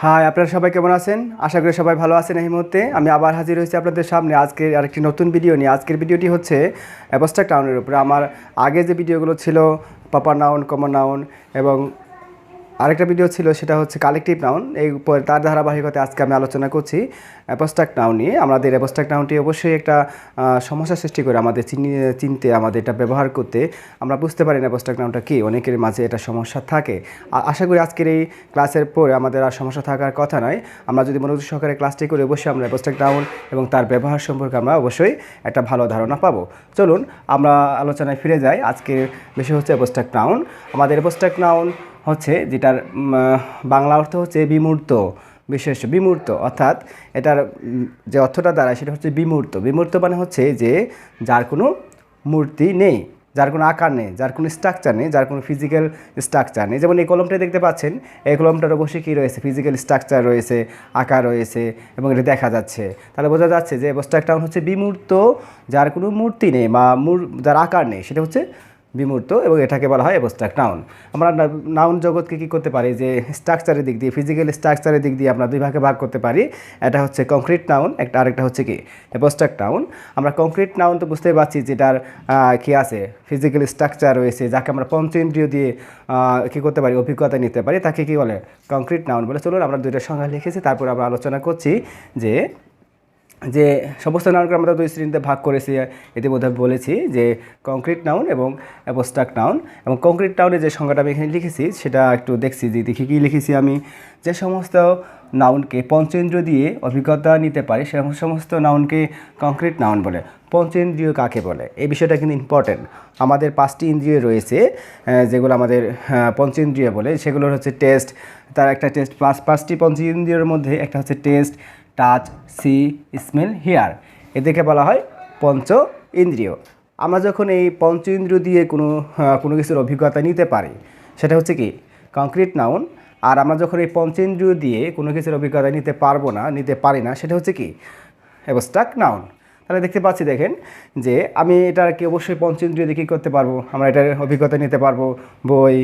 High, আপনারা সবাই কেমন আছেন? আশা করি সবাই ভালো আছেন। এই মুহূর্তে আমি আবার হাজির হয়েছি আপনাদের সামনে আজকে আরেকটি নতুন ভিডিও নিয়ে। আজকের ভিডিওটি হচ্ছে অ্যাবস্ট্রাক্ট নাউনের উপরে। আমার আগে যে ভিডিওগুলো ছিল প্রপার নাউন, কমন নাউন এবং আরেকটা ভিডিও ছিল সেটা হচ্ছে কালেকটিভ নাউন। এই উপর তার ধারাবাহিকতায় আজকে আমি আলোচনা করছি অ্যাবস্ট্রাক্ট নাউন নিয়ে। আমাদের অ্যাবস্ট্রাক্ট নাউনটি অবশ্যই একটা সমস্যা সৃষ্টি করে আমাদের চিনতে, আমাদের এটা ব্যবহার করতে। আমরা বুঝতে পারি না অ্যাবস্ট্রাক্ট নাউনটা কী, অনেকের মাঝে এটা সমস্যা থাকে। আশা করি আজকের এই ক্লাসের পরে আমাদের আর সমস্যা থাকার কথা নয়। আমরা যদি মনোযোগ সহকারে ক্লাসটি করি অবশ্যই আমরা অ্যাবস্ট্রাক্ট নাউন এবং তার ব্যবহার সম্পর্কে আমরা অবশ্যই একটা ভালো ধারণা পাবো। চলুন আমরা আলোচনায় ফিরে যাই। আজকের বিষয় হচ্ছে অ্যাবস্ট্রাক্ট নাউন। আমাদের অ্যাবস্ট্রাক্ট নাউন হচ্ছে যেটার বাংলা অর্থ হচ্ছে বিমূর্ত, বিশেষ বিমূর্ত, অর্থাৎ এটার যে অর্থটা দাঁড়ায় সেটা হচ্ছে বিমূর্ত। বিমূর্ত মানে হচ্ছে যে যার কোনো মূর্তি নেই, যার কোনো আকার নেই, যার কোনো স্ট্রাকচার নেই, যার কোনো ফিজিক্যাল স্ট্রাকচার নেই। যেমন এই কলমটা দেখতে পাচ্ছেন, এই কলমটার অবশ্যই কী রয়েছে, ফিজিক্যাল স্ট্রাকচার রয়েছে, আকার রয়েছে এবং এটা দেখা যাচ্ছে। তাহলে বোঝা যাচ্ছে যে অ্যাবস্ট্রাক্ট নাউন হচ্ছে বিমূর্ত, যার কোনো মূর্তি নেই বা যার আকার নেই, সেটা হচ্ছে বিমূর্ত এবং এটাকে বলা হয় অ্যাবস্ট্রাক্ট নাউন। আমরা নাউন জগৎকে কী করতে পারি, যে স্ট্রাকচারের দিক দিয়ে, ফিজিক্যাল স্ট্রাকচারের দিক দিয়ে আমরা দুই ভাগে ভাগ করতে পারি। এটা হচ্ছে কংক্রিট নাউন, আরেকটা হচ্ছে কি অ্যাবস্ট্রাক্ট নাউন। আমরা কংক্রিট নাউন তো বুঝতেই পারছি যেটার কী আছে, ফিজিক্যাল স্ট্রাকচার রয়েছে, যাকে আমরা পঞ্চেন্দ্রিয় দিয়ে কী করতে পারি, অভিজ্ঞতা নিতে পারি, তাকে কী বলে, কংক্রিট নাউন বলে। চলুন আমরা দুইটা সংজ্ঞা লিখেছি, তারপর আমরা আলোচনা করছি যে সমস্ত নাউনকে আমরা দুই শ্রেণীতে ভাগ করেছি। ইতিমধ্যে বলেছি যে কংক্রিট নাউন এবং অ্যাবস্ট্রাক্ট নাউন। এবং কংক্রিট নাউনের যে সংজ্ঞাটা আমি এখানে লিখেছি সেটা একটু দেখছি, যে দেখি কী লিখেছি আমি। যে সমস্ত নাউনকে পঞ্চেন্দ্রিয় দিয়ে অভিজ্ঞতা নিতে পারে সে সমস্ত নাউনকে কংক্রিট নাউন বলে। পঞ্চেন্দ্রিয় কাকে বলে, এই বিষয়টা কিন্তু ইম্পর্টেন্ট। আমাদের 5টি ইন্দ্রিয় রয়েছে যেগুলো আমাদের পঞ্চেন্দ্রিয় বলে, সেগুলোর হচ্ছে টেস্ট, তার একটা টেস্ট প্লাস 5টি পঞ্চেন্দ্রিয়ের মধ্যে একটা হচ্ছে taste, touch, see, smell, hear, এদেরকে বলা হয় পঞ্চ ইন্দ্রিয়। আমরা যখন এই পঞ্চ ইন্দ্রিয় দিয়ে কোনো কিছুর অভিজ্ঞতা নিতে পারি সেটা হচ্ছে কি কংক্রিট নাউন। আর আমরা যখন এই পঞ্চেন্দ্রিয় দিয়ে কোনো কিছুর অভিজ্ঞতা নিতে পারি না সেটা হচ্ছে কি অ্যাবস্ট্রাক্ট নাউন। তাহলে দেখতে পাচ্ছি, দেখেন যে আমি এটাকে অবশ্যই পঞ্চেন্দ্রিয় দিয়ে কী করতে পারবো, আমরা এটার অভিজ্ঞতা নিতে পারবো। বই,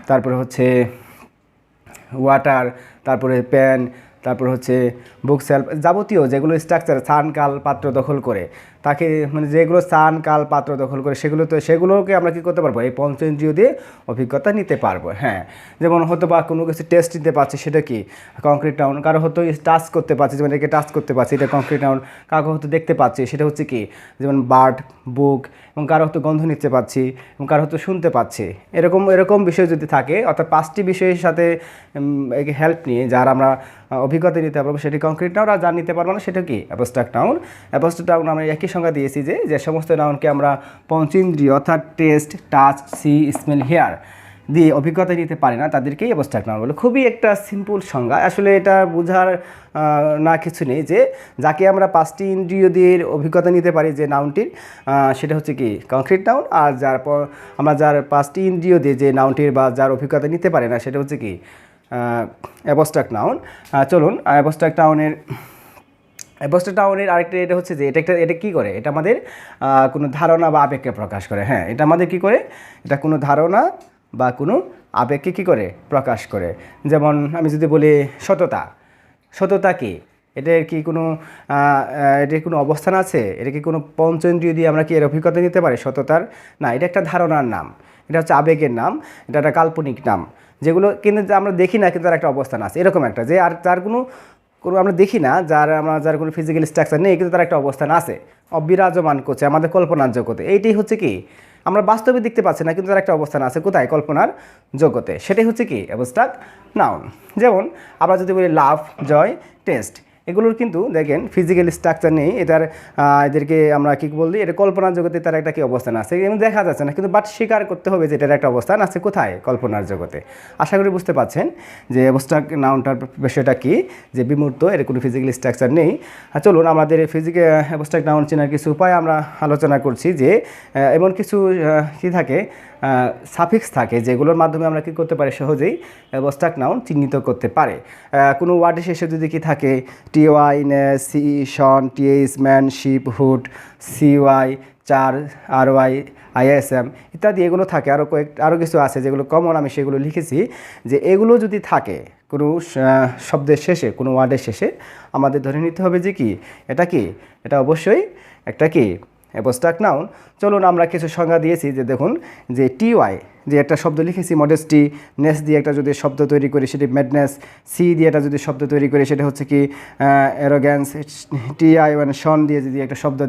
তারপরে হচ্ছে ওয়াটার, তারপরে পেন, তারপর হচ্ছে বুক সেলফ, যাবতীয় যেগুলো স্ট্রাকচার স্থান কাল পাত্র দখল করে, তাকে মানে যেগুলো স্থান কাল পাত্র দখল করে সেগুলোকে আমরা কী করতে পারবো, এই পঞ্চেন্দ্রিয় দিয়ে অভিজ্ঞতা নিতে পারবো। হ্যাঁ, যেমন হয়তো বা কোনো কিছু টেস্ট নিতে পারছি, সেটা কি কংক্রিট নাউন। কারো হয়তো টাচ করতে পারছি, যেমন এটাকে টাচ করতে পারছি, এটা কংক্রিট নাউন। কারো হয়তো দেখতে পাচ্ছি, সেটা হচ্ছে কি যেমন বার্ড, বুক। এবং কারো হয়তো গন্ধ নিতে পাচ্ছি এবং কারো হয়তো শুনতে পাচ্ছি। এরকম বিষয় যদি থাকে, অর্থাৎ 5টি বিষয়ের সাথে হেল্প নিয়ে যার আমরা অভিজ্ঞতা নিতে পারবো সেটি কংক্রিট নাউন। আর যা নিতে পারবো না সেটা কি অ্যাবস্ট্রাক্ট নাউন। অ্যাবস্ট্রাক্ট নাউন আমরা একই সংজ্ঞা দিয়েছি যে সমস্ত নাউনকে আমরা পঞ্চেন্দ্রিয় অর্থাৎ taste, touch, see, smell, hear দিয়ে অভিজ্ঞতা নিতে পারি না, তাদেরকেই অ্যাবস্ট্রাক্ট নাউন বলে। খুবই একটা সিম্পল সংজ্ঞা, আসলে এটা বোঝার না কিছু নেই। যে যাকে আমরা 5টি ইন্দ্রিয় দিয়ে অভিজ্ঞতা নিতে পারি যে নাউনটির, সেটা হচ্ছে কি কংক্রিট নাউন। আর আমরা যার 5টি ইন্দ্রিয় দিয়ে যে নাউনটির বা যার অভিজ্ঞতা নিতে পারি না সেটা হচ্ছে কি অ্যাবস্ট্রাক্ট নাউন। চলুন অ্যাবস্ট্রাক্ট নাউনের আরেকটা এটা হচ্ছে যে এটা কী করে, এটা আমাদের কোনো ধারণা বা আবেগকে প্রকাশ করে। হ্যাঁ, এটা আমাদের কী করে, এটা কোনো ধারণা বা কোনো আবেগকে কী করে প্রকাশ করে। যেমন আমি যদি বলি সততা কি, এটার কোনো অবস্থান আছে, এটা কি কোনো পঞ্চেন্দ্রিয় দিয়ে আমরা কি এর অভিজ্ঞতা নিতে পারি সততার? না, এটা একটা ধারণার নাম, এটা হচ্ছে আবেগের নাম, এটা একটা কাল্পনিক নাম, যেগুলো কিন্তু আমরা দেখি না কিন্তু তার একটা অবস্থান আছে। এরকম একটা যে আর তার কোনো আমরা দেখি না, যার কোনো ফিজিক্যাল স্ট্রাকচার নেই কিন্তু তার একটা অবস্থান আছে, অবিরাজমান করছে আমাদের কল্পনার জগতে। এইটাই হচ্ছে কি আমরা বাস্তবে দেখতে পাচ্ছি না কিন্তু তার একটা অবস্থান আছে কোথায়, কল্পনার জগতে। সেটাই হচ্ছে কি অ্যাবস্ট্রাক্ট নাউন। যেমন আমরা যদি বলি লাভ, জয়, টেস্ট, এগুলোর কিন্তু দেখেন ফিজিক্যাল স্ট্রাকচার নেই, এদেরকে আমরা কী বলি, এটা কল্পনার জগতে তার একটা কী অবস্থান আছে, এবং দেখা যাচ্ছে না কিন্তু বাট স্বীকার করতে হবে যে এটার একটা অবস্থান আছে কোথায়, কল্পনার জগতে। আশা করি বুঝতে পারছেন যে অ্যাবস্ট্রাক্ট নাউনটার বিষয়টা কি, যে বিমূর্ত, এর কোনো ফিজিক্যাল স্ট্রাকচার নেই। চলুন আমাদের অ্যাবস্ট্রাক্ট নাউন চেনার কিছু উপায় আমরা আলোচনা করছি। যে এমন কিছু কী থাকে, সাফিক্স থাকে, যেগুলোর মাধ্যমে আমরা কী করতে পারি, সহজেই অ্যাবস্ট্রাক্ট নাউন চিহ্নিত করতে পারে। কোনো ওয়ার্ডের শেষে যদি কি থাকে, টিওয়াই, সি, শন, TS, man, ship, hood, CY, চার, RY, ISM ইত্যাদি এগুলো থাকে, আরও কিছু আছে যেগুলো কমন, আমি সেগুলো লিখেছি। যে এগুলো যদি থাকে কোনো শব্দের শেষে, কোনো ওয়ার্ডের শেষে, আমাদের ধরে নিতে হবে যে কি এটা কি, এটা অবশ্যই একটা কি অ্যাবস্ট্রাক্ট নাউন। চলুন আমরা কিছু সংজ্ঞা দিয়েছি, যে দেখুন যে TY যে একটা শব্দ লিখেছি মডেস্টি, নেস দিয়ে একটা যদি শব্দ তৈরি করি সেটি ম্যাডনেস, সি দিয়ে একটা যদি শব্দ তৈরি করি সেটা হচ্ছে কি অ্যারোগ্যান্স, TI মানে শন দিয়ে যদি একটা শব্দ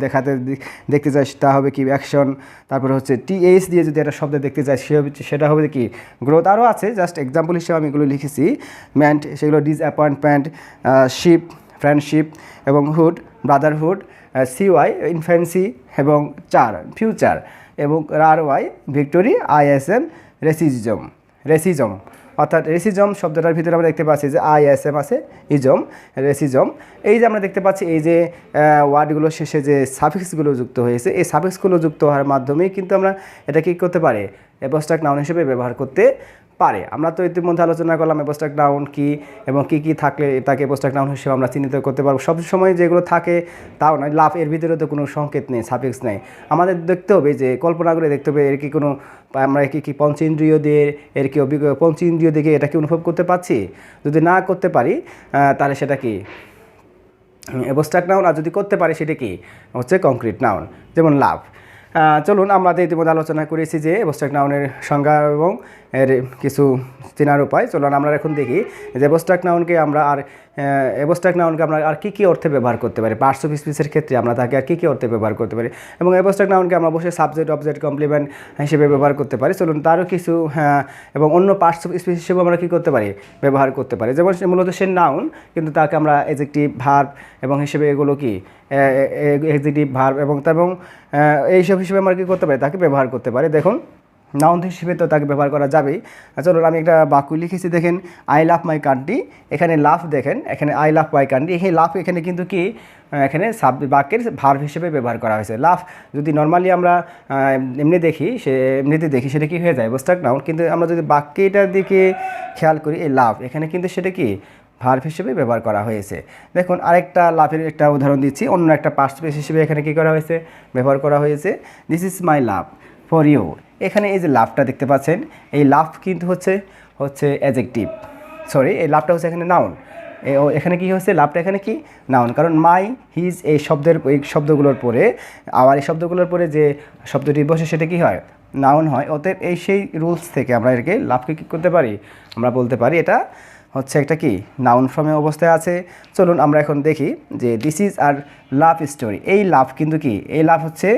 দেখতে চাই তা হবে কি অ্যাকশন, তারপরে হচ্ছে TH দিয়ে যদি একটা শব্দ দেখতে চাই সেটা হবে কি গ্রোথ। আরও আছে, জাস্ট এক্সাম্পল হিসেবে আমি এগুলো লিখেছি। ম্যান্ট সেগুলো ডিসঅ্যাপয়েন্টমেন্ট, শিপ ফ্রেন্ডশিপ, এবং হুড ব্রাদারহুড, CY ইনফ্যান্সি, এবং চার ফিউচার, এবং RY ভিক্টোরি, ISM রেসিজম। অর্থাৎ রেসিজম শব্দটার ভিতরে আমরা দেখতে পাচ্ছি যে ISM আছে, রেসিজম। এই যে আমরা দেখতে পাচ্ছি এই যে ওয়ার্ডগুলোর শেষে যে সাফিক্সগুলো যুক্ত হয়েছে, এই সাফিক্সগুলো যুক্ত হওয়ার মাধ্যমেই কিন্তু আমরা এটা কী করতে পারি, অ্যাবস্ট্রাক্ট নাউন হিসেবে ব্যবহার করতে পারে। আমরা তো ইতিমধ্যে আলোচনা করলাম অ্যাবস্ট্রাক্ট নাউন কী এবং কী কী থাকলে তাকে অ্যাবস্ট্রাক্ট নাউন হিসেবে আমরা চিহ্নিত করতে পারবো। সব সময় যেগুলো থাকে তাও নয়, লাভ এর ভিতরে তো কোনো সংকেত নেই, সাফিক্স নেই। আমাদের দেখতে হবে যে কল্পনা করে দেখতে হবে এর কি কোনো, আমরা কি পঞ্চেন্দ্রিয় দিয়ে এর কি পঞ্চেন্দ্রিয় দিকে এটা কি অনুভব করতে পারছি। যদি না করতে পারি তাহলে সেটা কি অ্যাবস্ট্রাক্ট নাউন, আর যদি করতে পারি সেটা কি হচ্ছে কংক্রিট নাউন, যেমন লাভ। চলুন আমরা ইতিমধ্যে আলোচনা করেছি যে অ্যাবস্ট্রাক্ট নাউনের সংজ্ঞা এবং এর কিছু চেনার উপায়। চলুন আমরা এখন দেখি যে অ্যাবস্ট্রাক্ট নাউনকে আমরা আর কী কী অর্থে ব্যবহার করতে পারি। পার্টস অফ স্পিচের ক্ষেত্রে আমরা তাকে আর কী কী অর্থে ব্যবহার করতে পারি, এবং অ্যাবস্ট্রাক্ট নাউনকে আমরা অবশ্যই সাবজেক্ট, অবজেক্ট, কমপ্লিমেন্ট হিসেবে ব্যবহার করতে পারি। চলুন তারও কিছু এবং অন্য পার্টস অফ স্পিচ হিসেবে আমরা কী করতে পারি, ব্যবহার করতে পারি। যেমন মূলত সে নাউন, কিন্তু তাকে আমরা অ্যাডজেক্টিভ, ভার্ব এবং হিসেবে এগুলো কি অ্যাডজেক্টিভ, ভার্ব এবং এইসব হিসেবে আমরা কী করতে পারি, তাকে ব্যবহার করতে পারি। দেখুন নাউন হিসেবে তো তাকে ব্যবহার করা যাবেই। চলুন আমি একটা বাক্য লিখেছি, দেখেন আই লাভ মাই কান্ট্রি। এখানে লাভ দেখেন, এখানে আই লাভ মাই কান্ট্রি, এই লাভ এখানে কিন্তু কি এখানে বাক্যের ভার্ব হিসেবে ব্যবহার করা হয়েছে। লাভ যদি নর্মালি আমরা এমনিতে দেখি সেটা কি হয়ে যায় অ্যাবস্ট্রাক্ট নাউন, কিন্তু আমরা যদি বাক্যটার দিকে খেয়াল করি এই লাভ এখানে কিন্তু সেটা কি ভার্ব হিসেবে ব্যবহার করা হয়েছে। দেখুন আরেকটা লাভের একটা উদাহরণ দিচ্ছি, অন্য একটা পাস্ট টেন্স হিসেবে এখানে কী করা হয়েছে, ব্যবহার করা হয়েছে। This is my love for you. এখানে এই যে লাভটা দেখতে পাচ্ছেন, এই লাভ কিন্তু হচ্ছে অ্যাডজেক্টিভ, এই লাভটা হচ্ছে এখানে নাউন। এখানে কি হচ্ছে, লাভটা এখানে কি নাউন, কারণ মাই, হিজ এই শব্দগুলোর পরে, আবার এই শব্দগুলোর পরে যে শব্দটি বসে সেটা কি হয়, নাউন হয়। অতএব সেই রুলস থেকে আমরা এটাকে লাভকে কী করতে পারি, আমরা বলতে পারি এটা হচ্ছে একটা কি নাউন ফর্মে অবস্থায় আছে। চলুন আমরা এখন দেখি যে this is our love story. এই লাভ কিন্তু কি, এই লাভ হচ্ছে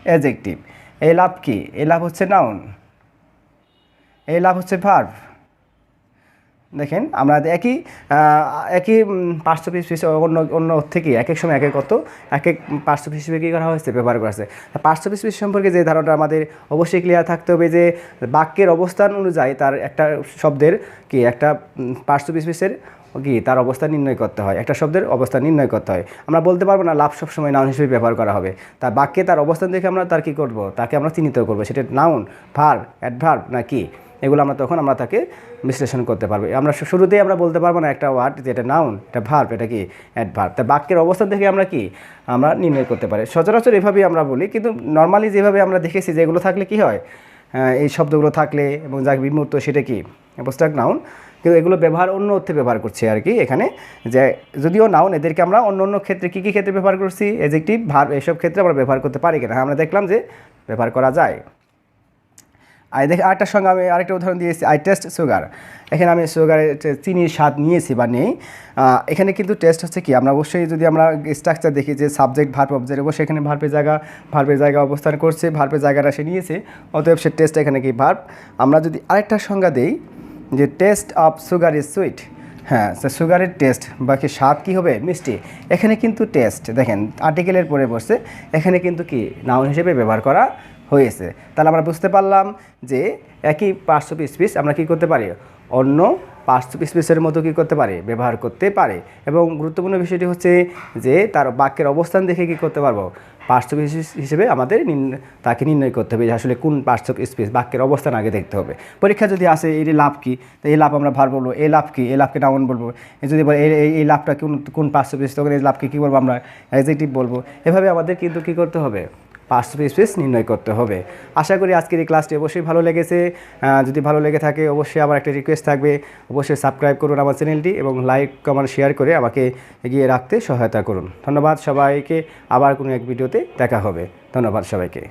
অ্যাডজেক্টিভ, এই লাভ কি, এই লাভ হচ্ছে নাউন, এই লাভ হচ্ছে ভার্ব। দেখেন আমরা একই পার্টস অফ স্পিচ অন্য থেকে এক এক সময় এক এক পার্টস অফ হিসেবে কী করা হয়েছে, ব্যবহার করা হয়েছে। পার্টস অফ স্পিচ সম্পর্কে যে ধারণাটা আমাদের অবশ্যই ক্লিয়ার থাকতে হবে যে বাক্যের অবস্থান অনুযায়ী তার একটা শব্দের কি একটা পার্টস অফ স্পিচের কি তার অবস্থান নির্ণয় করতে হয়, একটা শব্দের অবস্থান নির্ণয় করতে হয়। আমরা বলতে পারবো না লাভ সবসময় নাউন হিসেবে ব্যবহার করা হবে, তার বাক্যে তার অবস্থান দেখে আমরা তার কী করবো, তাকে আমরা চিহ্নিত করবো সেটা নাউন, ভার্ব, অ্যাডভার্ব না কি, এগুলো আমরা তাকে বিশ্লেষণ করতে পারবো। আমরা শুরুতেই আমরা বলতে পারবো না একটা ওয়ার্ড যে এটা নাউন, এটা ভার্ব, এটা কি অ্যাডভার্ব। তা বাক্যের অবস্থান থেকে আমরা কি আমরা নির্ণয় করতে পারি। সচরাচর এভাবেই আমরা বলি, কিন্তু নর্মালি যেভাবে আমরা দেখেছি যে এগুলো থাকলে কি হয়, এই শব্দগুলো থাকলে এবং যা বিমূর্ত সেটা কি অ্যাবস্ট্রাক্ট নাউন, কিন্তু এগুলো ব্যবহার অন্য অর্থে ব্যবহার করছি আর কি এখানে। যে যদিও নাউন এদেরকে আমরা অন্য ক্ষেত্রে কী ক্ষেত্রে ব্যবহার করছি, অ্যাডজেক্টিভ, ভার্ব এইসব ক্ষেত্রে আমরা ব্যবহার করতে পারি কিনা, আমরা দেখলাম যে ব্যবহার করা যায়। আরেকটার সঙ্গে আমি আরেকটা উদাহরণ দিয়েছি, আই টেস্ট সুগার। এখানে আমি সুগারের চিনির স্বাদ নিয়েছি বা নেই। এখানে কিন্তু টেস্ট হচ্ছে কি, আমরা অবশ্যই যদি আমরা স্ট্রাকচার দেখি যে সাবজেক্ট, ভার্ব, অবজেক্ট, অবশ্যই এখানে ভার্বের জায়গা অবস্থান করছে, ভার্বের জায়গাটা সে নিয়েছে, অতএব সে টেস্ট এখানে কি ভার্ব। আমরা যদি আরেকটা সংজ্ঞা দিই যে test of sugar is sweet, হ্যাঁ সুগারের টেস্ট বা কি স্বাদ কী হবে, মিষ্টি। এখানে কিন্তু টেস্ট দেখেন আর্টিকেলের পরে বসছে, এখানে কিন্তু কি নাউন হিসেবে ব্যবহার করা হয়েছে। তাহলে আমরা বুঝতে পারলাম যে একই পার্টস অফ স্পিচ আমরা কী করতে পারি, অন্য পার্টস অফ স্পিচের মতো কী করতে পারি, ব্যবহার করতে পারে। এবং গুরুত্বপূর্ণ বিষয়টি হচ্ছে যে তার বাক্যের অবস্থান দেখে কী করতে পারবো, পার্টস অফ স্পিচ হিসেবে আমাদের তাকে নির্ণয় করতে হবে যে আসলে কোন পার্টস অফ স্পিচ, বাক্যের অবস্থান আগে দেখতে হবে। পরীক্ষা যদি আসে এই লাভ কি, তো এই লাভ আমরা ভার বলবো, এই লাভ কি, এই লাভকে নাউন বলবো। যদি বলে এই লাভটা কোন পার্টস অফ স্পিচ, তখন এই লাভকে কী বলবো আমরা, অ্যাডজেক্টিভ বলবো। এভাবে আমাদের কিন্তু কী করতে হবে, পার্টস অফ স্পিচ নির্ণয় করতে হবে। আশা করি আজকের এই ক্লাসটি অবশ্যই ভালো লেগেছে। যদি ভালো লেগে থাকে অবশ্যই আমার একটা রিকোয়েস্ট থাকবে, অবশ্যই সাবস্ক্রাইব করুন আমার চ্যানেলটি এবং লাইক কমেন্ট শেয়ার করে আমাকে এগিয়ে রাখতে সহায়তা করুন। ধন্যবাদ সবাইকে, আবার কোনো এক ভিডিওতে দেখা হবে। ধন্যবাদ সবাইকে।